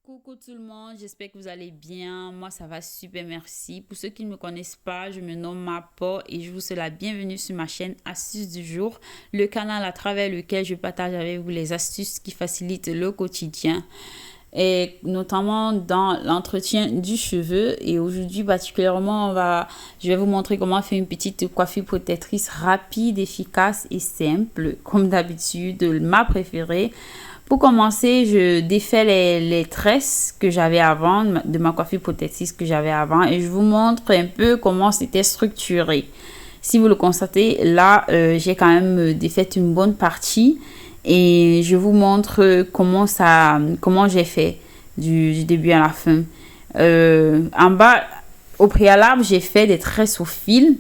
Coucou tout le monde, j'espère que vous allez bien. Moi, ça va super, merci. Pour ceux qui ne me connaissent pas, je me nomme Mapo et je vous souhaite la bienvenue sur ma chaîne Astuces du jour, le canal à travers lequel je partage avec vous les astuces qui facilitent le quotidien et notamment dans l'entretien du cheveu. Et aujourd'hui particulièrement, je vais vous montrer comment faire une petite coiffure protectrice rapide, efficace et simple, comme d'habitude, ma préférée. Pour commencer, je défais les tresses que j'avais avant, de ma coiffure protectrice que j'avais avant, et je vous montre un peu comment c'était structuré. Si vous le constatez, là, j'ai quand même défait une bonne partie et je vous montre comment j'ai fait du début à la fin. En bas, au préalable, j'ai fait des tresses au fil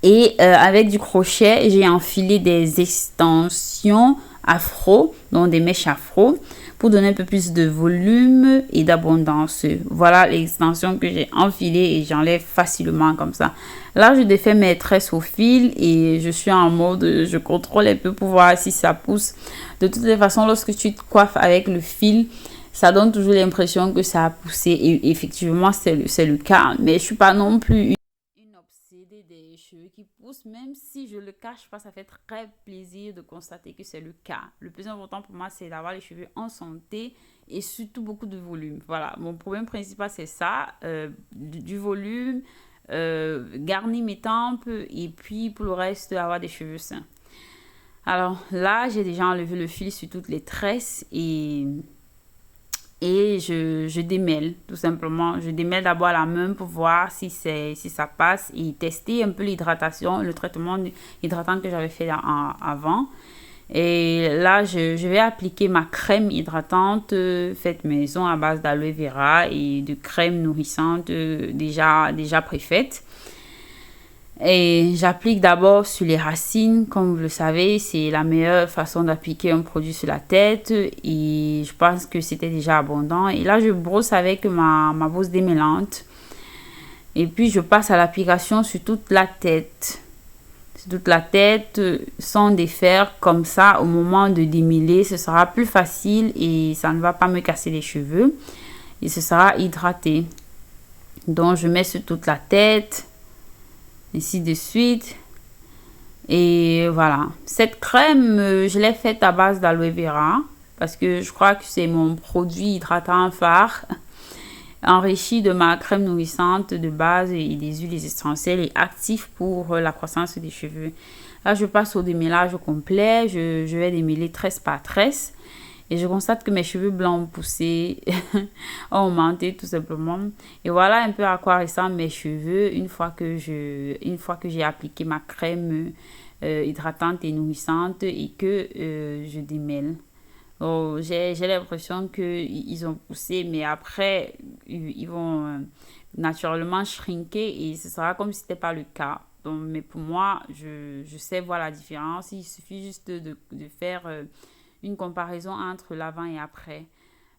et avec du crochet, j'ai enfilé des extensions afro, donc des mèches afro, pour donner un peu plus de volume et d'abondance. Voilà l'extension que j'ai enfilée et j'enlève facilement comme ça. Là, je défais mes tresses au fil et je suis en mode, je contrôle un peu pour voir si ça pousse. De toutes les façons, lorsque tu te coiffes avec le fil, ça donne toujours l'impression que ça a poussé et effectivement, c'est le cas. Mais je suis pas non plus une obsédée des cheveux qui poussent, même si je le cache pas, ça fait très plaisir de constater que c'est le cas. Le plus important pour moi, c'est d'avoir les cheveux en santé et surtout beaucoup de volume. Voilà, mon problème principal, c'est ça, du volume, garnir mes tempes et puis pour le reste, avoir des cheveux sains. Alors là, j'ai déjà enlevé le fil sur toutes les tresses et je démêle tout simplement. Je démêle d'abord à la main pour voir si ça passe et tester un peu l'hydratation, le traitement hydratant que j'avais fait avant. Et là, je vais appliquer ma crème hydratante faite maison à base d'aloe vera et de crème nourrissante déjà préfaite. Et j'applique d'abord sur les racines, comme vous le savez, c'est la meilleure façon d'appliquer un produit sur la tête et je pense que c'était déjà abondant. Et là, je brosse avec ma brosse démêlante et puis je passe à l'application sur toute la tête. Sur toute la tête, sans défaire comme ça, au moment de démêler, ce sera plus facile et ça ne va pas me casser les cheveux et ce sera hydraté. Donc, je mets sur toute la tête. Ainsi de suite. Et voilà. Cette crème, je l'ai faite à base d'aloe vera. Parce que je crois que c'est mon produit hydratant phare. Enrichi de ma crème nourrissante de base et des huiles essentielles et actifs pour la croissance des cheveux. Là, je passe au démêlage complet. Je vais démêler tresse par tresse. Et je constate que mes cheveux blancs ont poussé, ont augmenté tout simplement. Et voilà un peu à quoi ressemblent mes cheveux une fois que j'ai appliqué ma crème hydratante et nourrissante et que je démêle. Oh, j'ai l'impression qu'ils ont poussé, mais après, ils vont naturellement shrinker et ce sera comme si ce n'était pas le cas. Donc, mais pour moi, je sais voir la différence. Il suffit juste de faire une comparaison entre l'avant et après.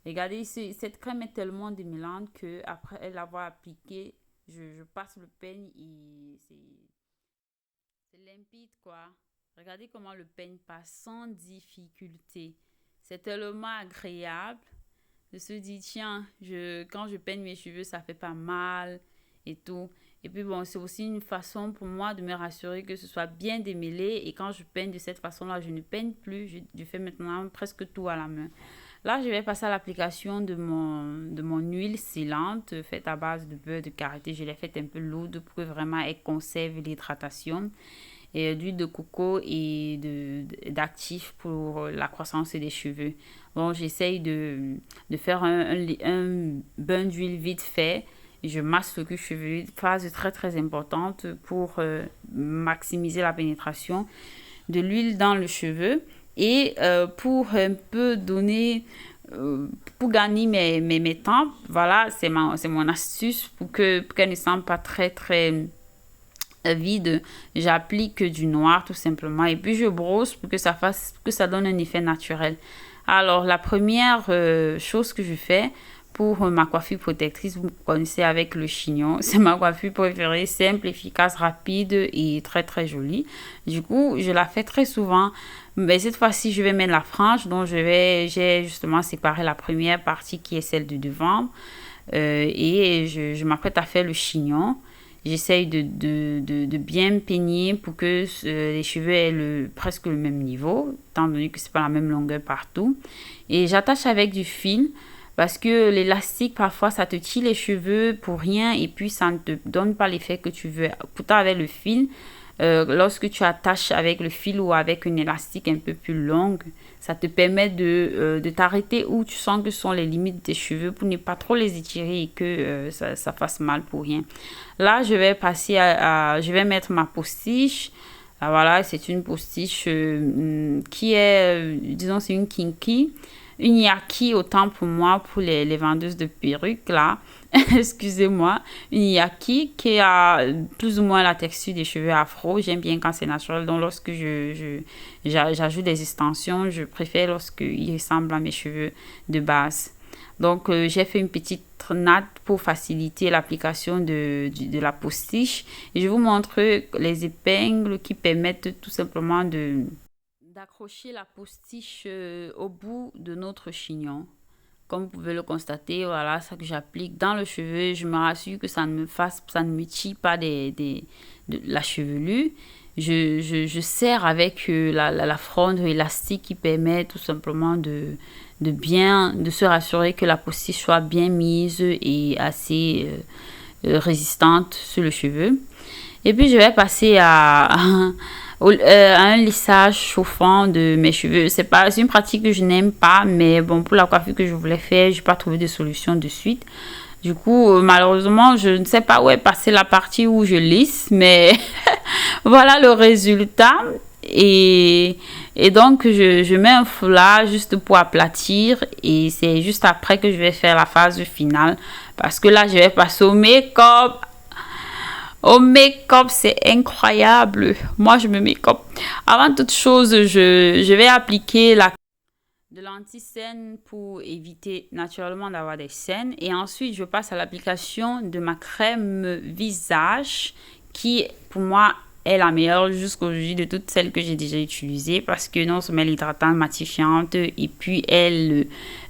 Regardez, cette crème est tellement démêlante que après l'avoir appliquée, je passe le peigne et c'est limpide quoi. Regardez comment le peigne passe sans difficulté. C'est tellement agréable de se dire tiens, quand je peigne mes cheveux, ça fait pas mal et tout. Et puis bon, c'est aussi une façon pour moi de me rassurer que ce soit bien démêlé. Et quand je peigne de cette façon-là, je ne peigne plus. Je fais maintenant presque tout à la main. Là, je vais passer à l'application de mon huile scellante faite à base de beurre de karité. Je l'ai faite un peu lourde pour que vraiment elle conserve l'hydratation. Et d'huile de coco et d'actifs pour la croissance des cheveux. Bon, j'essaye de faire un bain d'huile vite fait. Je masse le cuir chevelu, phase très très importante pour maximiser la pénétration de l'huile dans le cheveu et pour un peu pour garnir mes tempes. Voilà, c'est mon astuce pour qu'elles ne sentent pas très très vide. J'applique du noir tout simplement et puis je brosse pour que ça donne un effet naturel. Alors la première chose que je fais pour ma coiffure protectrice, vous connaissez avec le chignon. C'est ma coiffure préférée, simple, efficace, rapide et très très jolie. Du coup, je la fais très souvent. Mais cette fois-ci, je vais mettre la frange. Donc, j'ai justement séparé la première partie qui est celle de devant. Et je m'apprête à faire le chignon. J'essaye de bien peigner pour que les cheveux aient presque le même niveau, étant donné que c'est pas la même longueur partout. Et j'attache avec du fil parce que l'élastique, parfois, ça te tire les cheveux pour rien et puis ça ne te donne pas l'effet que tu veux. Pourtant, avec le fil, lorsque tu attaches avec le fil ou avec une élastique un peu plus longue, ça te permet de t'arrêter où tu sens que sont les limites de tes cheveux pour ne pas trop les étirer et que ça fasse mal pour rien. Là, je vais passer je vais mettre ma postiche. Voilà, c'est une postiche qui est, disons, c'est une kinky. Une yaki autant pour moi, pour les vendeuses de perruques là, excusez-moi, une yaki qui a plus ou moins la texture des cheveux afro. J'aime bien quand c'est naturel, donc lorsque j'ajoute des extensions, je préfère lorsqu'ils ressemblent à mes cheveux de base. Donc j'ai fait une petite natte pour faciliter l'application de la postiche et je vous montre les épingles qui permettent tout simplement d'accrocher la postiche au bout de notre chignon. Comme vous pouvez le constater, voilà, ça que j'applique dans le cheveu. Je me rassure que ça ne me tire pas de la chevelure. Je serre avec la fronde élastique qui permet tout simplement de se rassurer que la postiche soit bien mise et assez résistante sur le cheveu. Et puis je vais passer à un lissage chauffant de mes cheveux. C'est une pratique que je n'aime pas, mais bon, pour la coiffure que je voulais faire, je n'ai pas trouvé de solution de suite. Du coup, malheureusement, je ne sais pas où est passée la partie où je lisse, mais voilà le résultat. Et donc, je mets un foulard juste pour aplatir et c'est juste après que je vais faire la phase finale parce que là, je vais passer au make-up. Au make-up, c'est incroyable. Moi, je me make-up. Avant toute chose, je vais appliquer de l'anti-cernes pour éviter naturellement d'avoir des cernes. Et ensuite, je passe à l'application de ma crème visage qui, pour moi, est la meilleure jusqu'aujourd'hui de toutes celles que j'ai déjà utilisées parce que non seulement elle est hydratante, matifiante et puis elle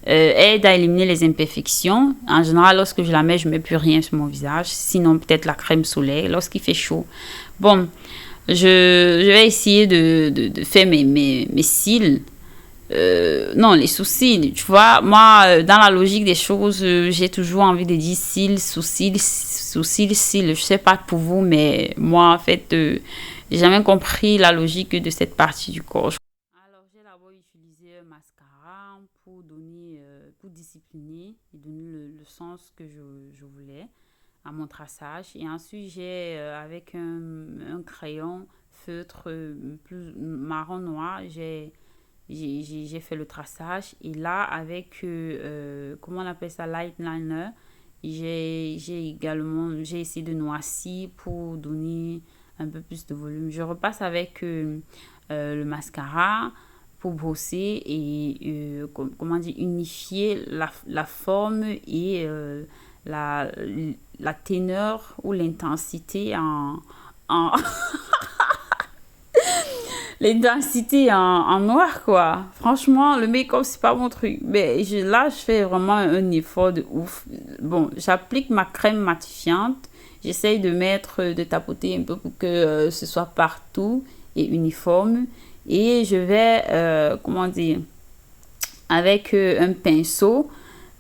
aide à éliminer les imperfections. En général, lorsque je la mets, je ne mets plus rien sur mon visage. Sinon, peut-être la crème solaire lorsqu'il fait chaud. Bon, je vais essayer de faire mes cils. Non, les sourcils, tu vois, moi, dans la logique des choses, j'ai toujours envie de dire cils, sourcils, cils. Je sais pas pour vous, mais moi, en fait, j'ai jamais compris la logique de cette partie du corps. Alors, j'ai d'abord utilisé un mascara pour discipliner et donner le sens que je voulais à mon traçage. Et ensuite, j'ai, avec un crayon feutre plus marron noir, j'ai fait le traçage et là avec comment on appelle ça, light liner, j'ai essayé de noircir pour donner un peu plus de volume. Je repasse avec le mascara pour brosser et comment dire, unifier la forme et la teneur ou l'intensité en l'intensité en noir, quoi. Franchement, le make-up, c'est pas mon truc. Mais là, je fais vraiment un effort de ouf. Bon, j'applique ma crème matifiante. J'essaye de tapoter un peu pour que ce soit partout et uniforme. Et je vais, comment dire, avec un pinceau,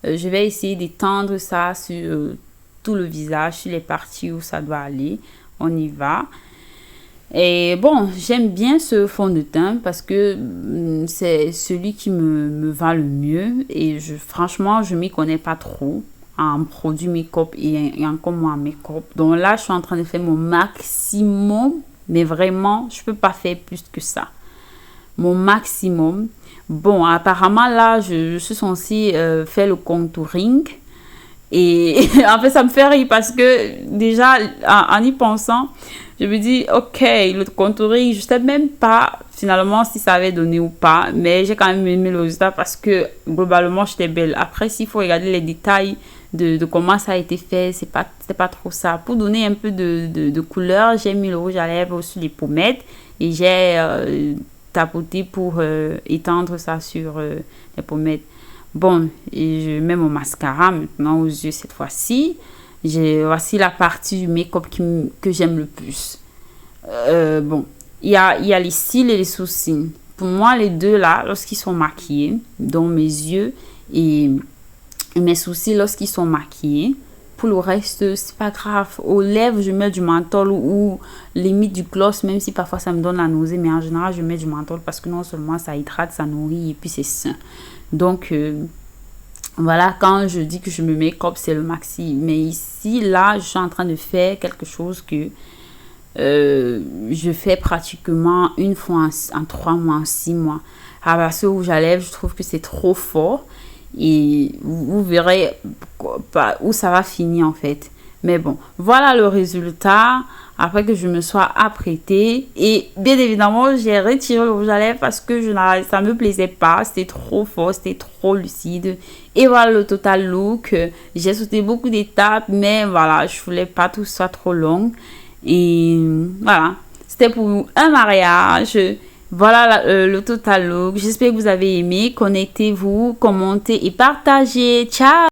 je vais essayer d'étendre ça sur tout le visage, sur les parties où ça doit aller. On y va. Et bon, j'aime bien ce fond de teint parce que c'est celui qui me va le mieux. Et franchement, je ne m'y connais pas trop en produits make-up et encore moins en make-up. Donc là, je suis en train de faire mon maximum. Mais vraiment, je ne peux pas faire plus que ça. Mon maximum. Bon, apparemment, là, je suis censée faire le contouring. Et en fait, ça me fait rire parce que déjà, en y pensant, Je me dis, ok, le contouring, je sais même pas finalement si ça avait donné ou pas, mais j'ai quand même aimé le résultat parce que globalement, j'étais belle. Après, s'il faut regarder les détails de comment ça a été fait, c'était pas trop ça. Pour donner un peu de couleur, j'ai mis le rouge à lèvres sur les pommettes et j'ai tapoté pour étendre ça sur les pommettes. Bon, et je mets mon mascara maintenant aux yeux cette fois-ci. Voici la partie du make-up que j'aime le plus. Bon, il y a les cils et les sourcils. Pour moi, les deux là, lorsqu'ils sont maquillés, dont mes yeux et mes sourcils lorsqu'ils sont maquillés, pour le reste, c'est pas grave. Aux lèvres, je mets du menthol ou limite du gloss, même si parfois ça me donne la nausée. Mais en général, je mets du menthol parce que non seulement ça hydrate, ça nourrit et puis c'est sain. Donc, voilà, quand je dis que je me make-up, c'est le maxi. Mais ici, là, je suis en train de faire quelque chose que je fais pratiquement une fois en 3 mois, en 6 mois. À ce rouge à lèvres, je trouve que c'est trop fort. Et vous verrez où ça va finir en fait. Mais bon, voilà le résultat après que je me sois apprêtée. Et bien évidemment, j'ai retiré le rouge à lèvres parce que ça ne me plaisait pas. C'était trop fort, c'était trop lucide. Et voilà le total look. J'ai sauté beaucoup d'étapes, mais voilà, je voulais pas tout ça trop long. Et voilà, c'était pour un mariage. Voilà le total look. J'espère que vous avez aimé. Connectez-vous, commentez et partagez. Ciao!